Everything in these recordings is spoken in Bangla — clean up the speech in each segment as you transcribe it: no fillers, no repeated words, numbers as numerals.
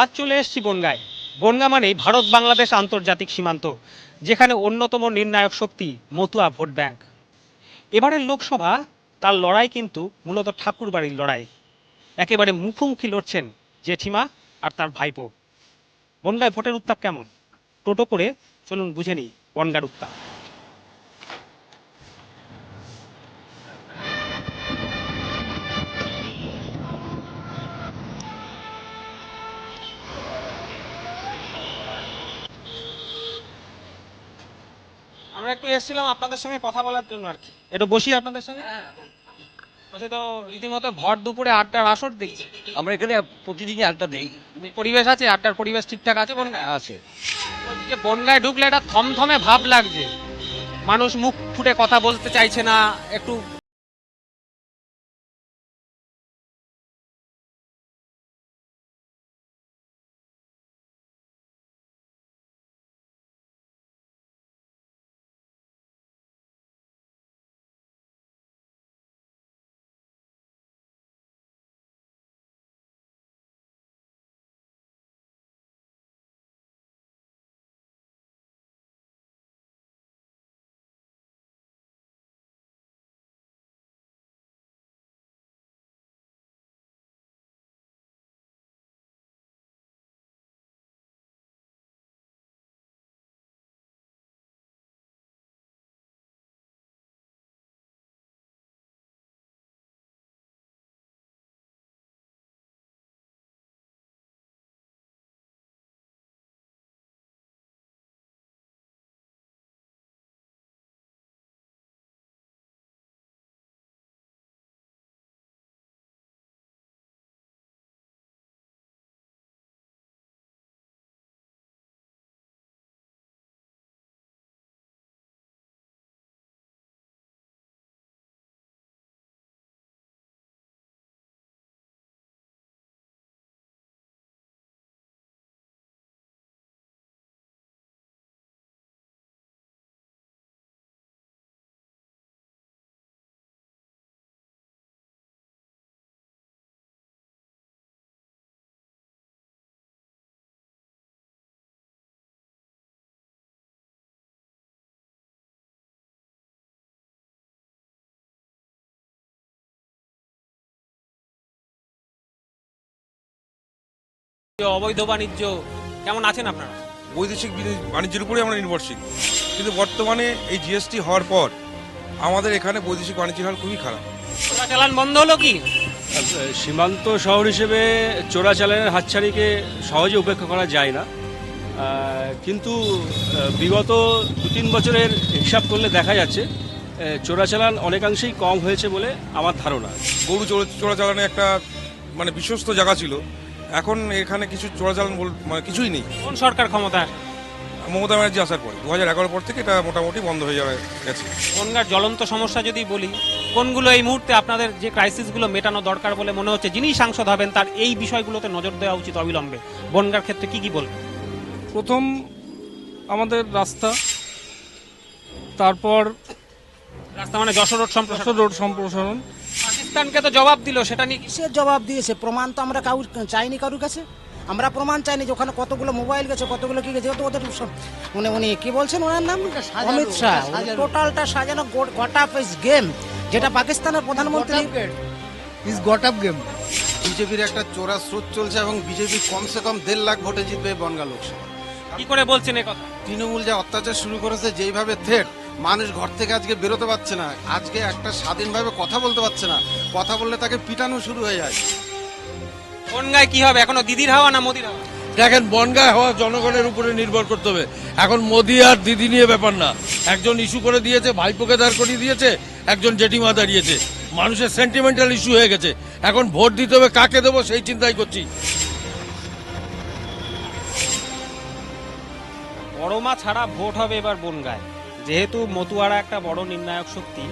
আজ চলে এসেছি বনগাঁয়। বনগাঁ মানেই ভারত বাংলাদেশ আন্তর্জাতিক সীমান্ত, যেখানে অন্যতম নির্ণায়ক শক্তি মতুয়া ভোট ব্যাংক। এবারের লোকসভা, তার লড়াই কিন্তু মূলত ঠাকুরবাড়ির লড়াই। একেবারে মুখোমুখি লড়ছেন জেঠিমা আর তার ভাইপো। বনগাঁয় ভোটের উত্তাপ কেমন? টোটো করে চলুন বুঝে নিই বনগাঁর উত্তাপ। আমরা একটু এসেছিলাম আপনাদের সঙ্গে কথা বলার জন্য আর কি, একটু বসি আপনাদের সঙ্গে। বসে তো রীতিমতো ভর দুপুরে আড্ডার আসর দেখছি। আমরা এখানে প্রতিদিনই আড্ডা দেই। পরিবেশ আছে, আড্ডার পরিবেশ ঠিকঠাক আছে বনগাঁয়? আছে। যে বনগাঁয় ঢুকলে একটা থমথমে ভাব লাগছে, মানুষ মুখ ফুটে কথা বলতে চাইছে না একটু। অবৈধ বাণিজ্য কেমন আছেন আপনারা? বৈদেশিক বাণিজ্যের উপরে আমরা নির্ভরশীল, কিন্তু বর্তমানে এই জিএসটি হওয়ার পর আমাদের এখানে বৈদেশিক বাণিজ্যের হাল খুবই খারাপ। চোরাচালান বন্ধ হলো কি? সীমান্ত শহর হিসেবে চোরাচালানের হাতছাড়িকে সহজে উপেক্ষা করা যায় না, কিন্তু বিগত 2-3 বছরের হিসাব করলে দেখা যাচ্ছে চোরাচালান অনেকাংশেই কম হয়েছে বলে আমার ধারণা। গরু চোরাচালানে একটা মানে বিশ্বস্ত জায়গা ছিল, এখন এখানে কিছু চোরাচালান মানে কিছুই নেই। কোন সরকার ক্ষমতা? মমতা ব্যানার্জি আসার পর 2011 পর থেকে এটা মোটামুটি বন্ধ হয়ে যাওয়া গেছে। বনগাঁর জ্বলন্ত সমস্যা যদি বলি, কোনগুলো এই মুহূর্তে আপনাদের যে ক্রাইসিসগুলো মেটানো দরকার বলে মনে হচ্ছে, যিনি সাংসদ হবেন তার এই বিষয়গুলোতে নজর দেওয়া উচিত অবিলম্বে? বনগাঁর ক্ষেত্রে কি কি বলবেন? প্রথম আমাদের রাস্তা, তারপর রাস্তা মানে যশোর রোড সম্প্রসারণ। রোড সম্প্রসারণ। পাকিস্তানকে তো জবাব দিল, সেটা নিয়ে সে জবাব দিয়েছে, প্রমাণ তো আমরা চাইনি কারুর কাছে। আমরা প্রমাণ চাইনি যে ওখানে কতগুলো মোবাইল গেছে, কতগুলো কি গেছে, যেহেতু ওদের উনি কি বলছেন, ওনার নাম অমিত শাহ, টোটালটা সাজানো গোটা পিস গেম, যেটা পাকিস্তানের প্রধানমন্ত্রী ইজ গট আপ গেম। বিজেপির একটা চোরা স্রোত চলছে এবং বিজেপি কমসে কম 1.5 লাখ ভোটে জিতবে বনগাঁ লোকসভা। কি করে বলছেন এ কথা? তৃণমূল যে অত্যাচার শুরু করেছে, যেইভাবে থ্রেট, মানুষ ঘর থেকে আজকে বেরোতে পারছে না, আজকে একটা স্বাধীনভাবে কথা বলতে পারছে না, কথা বললে তাকে পিটানো শুরু হয়ে যায়। বনগাঁয় কি হবে? এখনো দিদির হাওয়া না মোদির হাওয়া? দেখেন, বনগাঁ হওয়া জনগণের উপরে নির্ভর করতে হবে। এখন মোদি আর দিদি নিয়ে ব্যাপার না, একজন ইস্যু করে দিয়েছে, ভাইপোকে দাঁড় করিয়ে দিয়েছে, একজন জেঠিমা দাঁড়িয়েছে, মানুষের সেন্টিমেন্টাল ইস্যু হয়ে গেছে। এখন ভোট দিতে হবে, কাকে দেবো সেই চিন্তাই করছি। বড়মা ছাড়া ভোট হবে এবার বনগাঁয়, যেহেতু মতুয়ারা একটা বড় নির্ণায়ক শক্তি।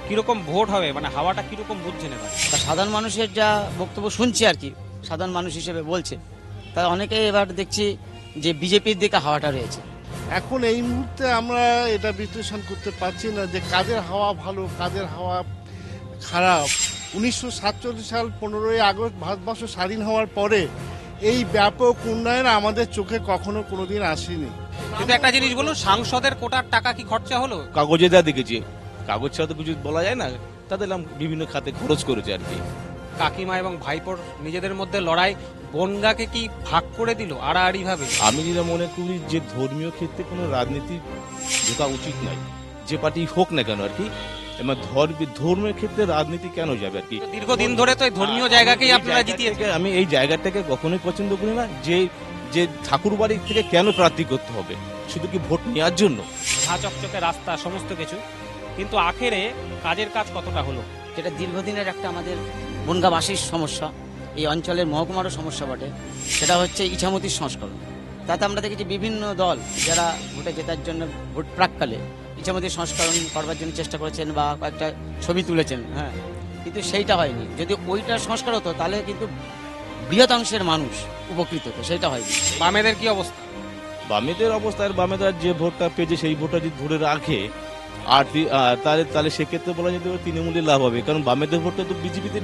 কিরকম ভোট হবে, মানে হাওয়াটা কিরকম বুঝছেন এবার? তা সাধারণ মানুষের যা বক্তব্য শুনছি আর কি, সাধারণ মানুষ হিসেবে বলছে, তা অনেকেই এবার দেখছি যে বিজেপির দিকে হাওয়াটা রয়েছে। এখন এই মুহূর্তে আমরা এটা বিশ্লেষণ করতে পারছি না যে কাদের হাওয়া ভালো, কাদের হাওয়া খারাপ। 1947 সাল 15ই আগস্ট ভারতবর্ষ স্বাধীন হওয়ার পরে এই ব্যাপক উন্নয়ন আমাদের চোখে কখনো কোনোদিন আসেনি। কিন্তু একটা জিনিস বলুন, সাংসদের কোটার টাকা কি খরচা হলো? কাগজে যা দেখেছি, কাগজ ছাড়া তো কিছু বলা যায় না, তাদের বিভিন্ন খাতে খরচ করেছে আর কি। কাকিমা এবং ভাইপোর নিজেদের মধ্যে লড়াই বনগাঁকে কি ভাগ করে দিল আড়াআড়ি ভাবে? আমি যেটা মনে করি যে ধর্মীয় ক্ষেত্রে কোনো রাজনীতি ঢোকা উচিত নয়, যে পার্টি হোক না কেন আর কি। এবং ধর্মের ক্ষেত্রে রাজনীতি কেন যাবে আর কি? দীর্ঘদিন ধরে তো এই ধর্মীয় জায়গাকেই আপনারা জিতিয়েছেন। আমি এই জায়গাটাকে কখনোই পছন্দ করি না, যে যে ঠাকুর বাড়ি থেকে কেন প্রার্থী করতে হবে, শুধু কি ভোট নেওয়ার জন্য? ঝাঁ চকচকে রাস্তা সমস্ত কিছু, কিন্তু আখেরে কাজের কাজ কতটা হলো? যেটা দীর্ঘদিনের একটা আমাদের বনগাঁবাসীর সমস্যা, এই অঞ্চলের মহকুমারও সমস্যা বটে, সেটা হচ্ছে ইছামতির সংস্করণ। তাতে আমরা দেখেছি বিভিন্ন দল যারা ভোটে জেতার জন্য ভোট প্রাককালে ইছামতির সংস্করণ করবার জন্য চেষ্টা করেছেন বা কয়েকটা ছবি তুলেছেন, হ্যাঁ, কিন্তু সেইটা হয়নি। যদি ওইটা সংস্কার হতো তাহলে কিন্তু বৃহৎ মানুষ উপকৃত হতো, সেটা হয়নি। বামেদের কি অবস্থা? বামেদের অবস্থা, আর বামেদের যে ভোটটা পেয়েছে সেই ভোটটা যদি ধরে রাখে আর তাহলে সেক্ষেত্রে বলা যেতে পারে তৃণমূলের লাভ হবে, কারণ বামেদের ভোটটা তো বিজেপিতে।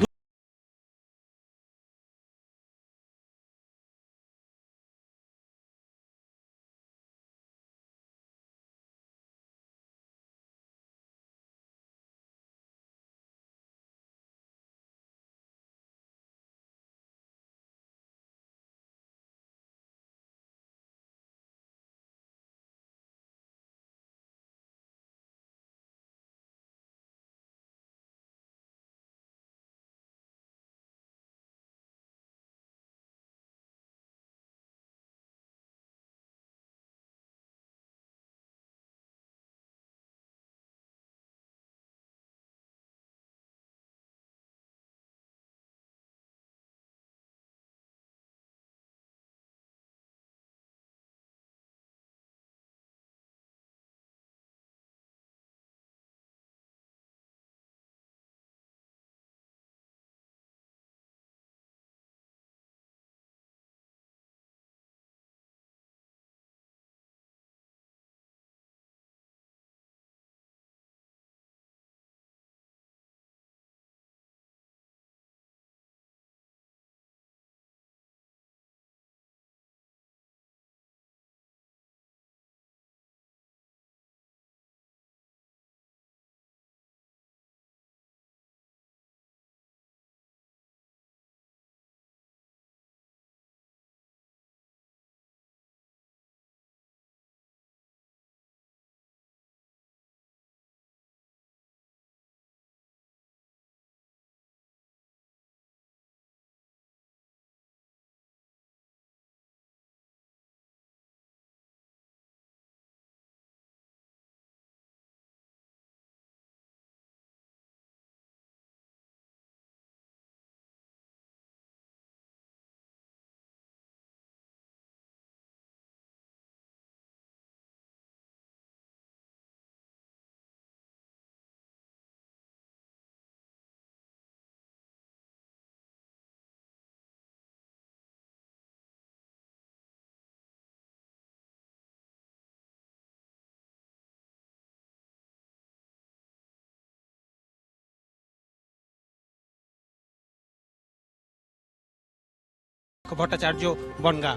ভট্টাচার্য, বনগাঁ।